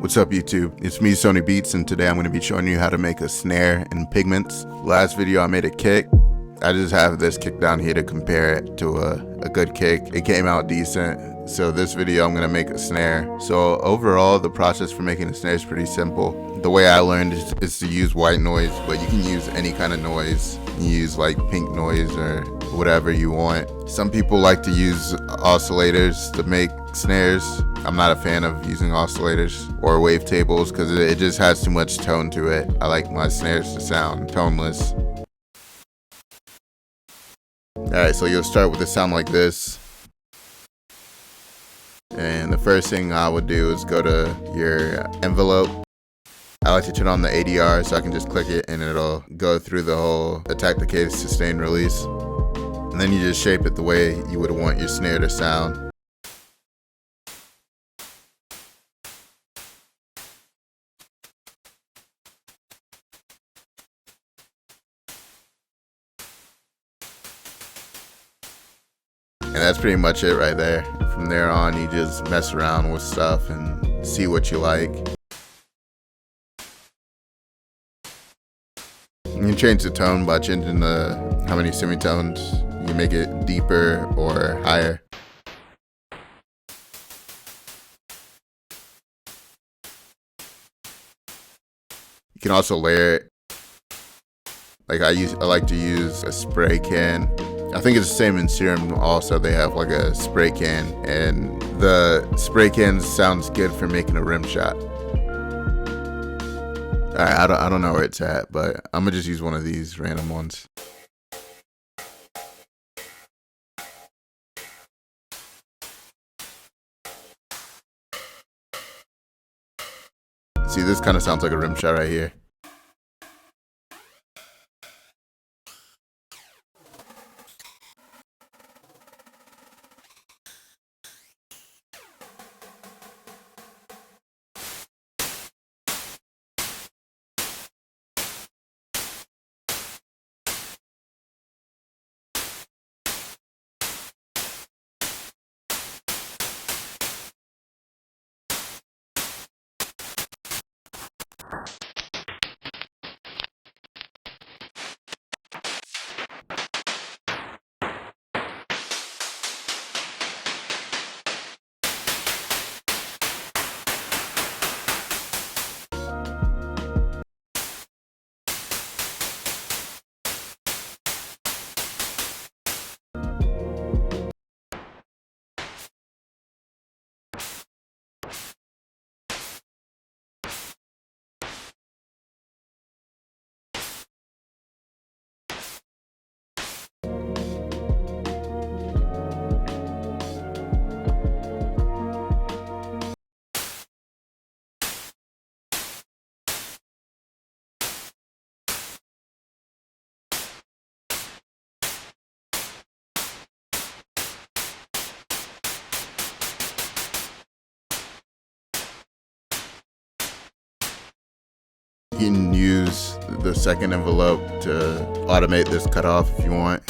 What's up YouTube? It's me, Sonii Beatz, and today I'm going to be showing you how to make a snare in Pigments. Last video I made a kick. I just have this kick down here to compare it to a good kick. It came out decent. So this video I'm going to make a snare. So overall the process for making a snare is pretty simple. The way I learned is to use white noise, but you can use any kind of noise. You can use like pink noise or whatever you want. Some people like to use oscillators to make snares. I'm not a fan of using oscillators or wavetables because it just has too much tone to it. I like my snares to sound toneless. Alright, so you'll start with a sound like this. And the first thing I would do is go to your envelope. I like to turn on the ADR so I can just click it and it'll go through the whole attack, decay, sustain, release. And then you just shape it the way you would want your snare to sound. And that's pretty much it right there. From there on, you just mess around with stuff and see what you like. You can change the tone by changing how many semitones. You can make it deeper or higher. You can also layer it. Like I like to use a spray can. I think it's the same in Serum also. They have like a spray can, and the spray can sounds good for making a rim shot. Alright, I don't know where it's at, but I'm gonna just use one of these random ones. See, this kind of sounds like a rim shot right here. You can use the second envelope to automate this cutoff if you want.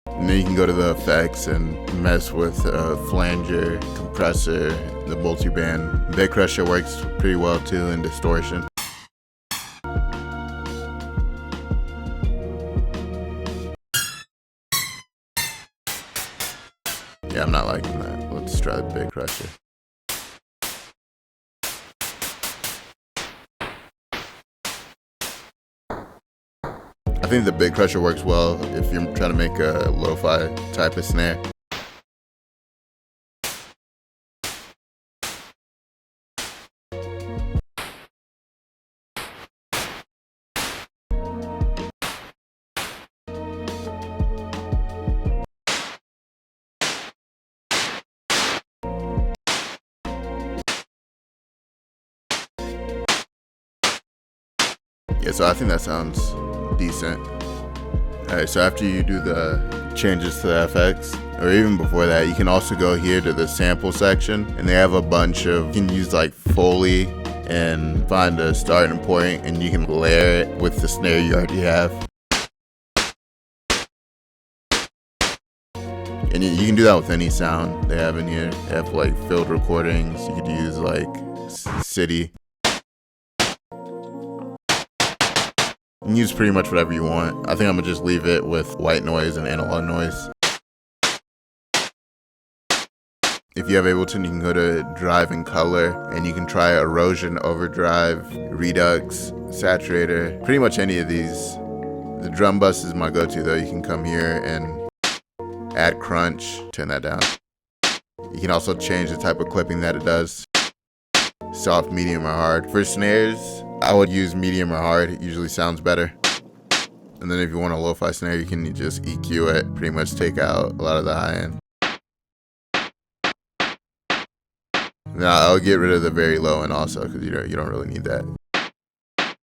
And then you can go to the effects and mess with flanger, compressor, the multiband. Bit crusher works pretty well too in distortion. Yeah, I'm not liking that. Let's try the bit crusher. I think the bit crusher works well if you're trying to make a lo-fi type of snare. Yeah, so I think that sounds decent. Alright, so after you do the changes to the FX, or even before that, you can also go here to the sample section, and they have a bunch of, you can use like Foley and find a starting point, and you can layer it with the snare you already have. And you can do that with any sound they have in here. They have like field recordings. You could use like City. You can use pretty much whatever you want. I think I'm gonna just leave it with white noise and analog noise. If you have Ableton, you can go to Drive and Color, and you can try Erosion, Overdrive, Redux, Saturator, pretty much any of these. The drum bus is my go-to though. You can come here and add crunch, turn that down. You can also change the type of clipping that it does. Soft, medium, or hard. For snares, I would use medium or hard. It usually sounds better. And then if you want a lo-fi snare, you can just EQ it, pretty much take out a lot of the high end. Now I'll get rid of the very low end also, because you don't really need that.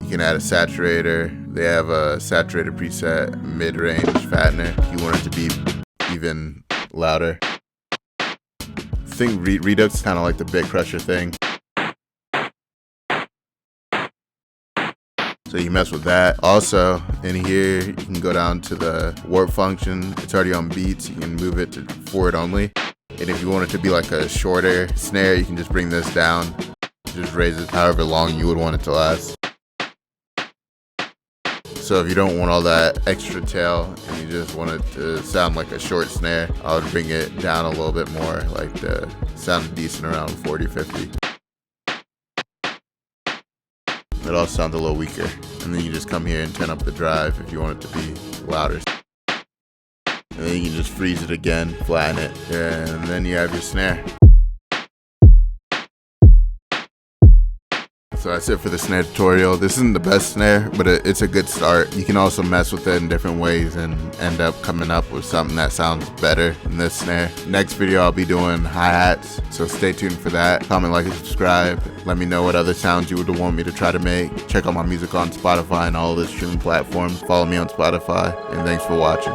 You can add a saturator. They have a saturator preset, mid-range fattener. If you want it to be even louder. I think Redux is kind of like the bit crusher thing. So you can mess with that. Also, in here, you can go down to the warp function. It's already on Beatz. You can move it to forward only. And if you want it to be like a shorter snare, you can just bring this down. Just raise it however long you would want it to last. So if you don't want all that extra tail and you just want it to sound like a short snare, I would bring it down a little bit more, like the sound decent around 40, 50. It all sounds a little weaker. And then you just come here and turn up the drive if you want it to be louder. And then you can just freeze it again, flatten it, and then you have your snare. So that's it for the snare tutorial. This isn't the best snare, but it's a good start. You can also mess with it in different ways and end up coming up with something that sounds better than this snare. Next video I'll be doing hi-hats, so stay tuned for that. Comment, like, and subscribe. Let me know what other sounds you would want me to try to make. Check out my music on Spotify and all the streaming platforms. Follow me on Spotify, and thanks for watching.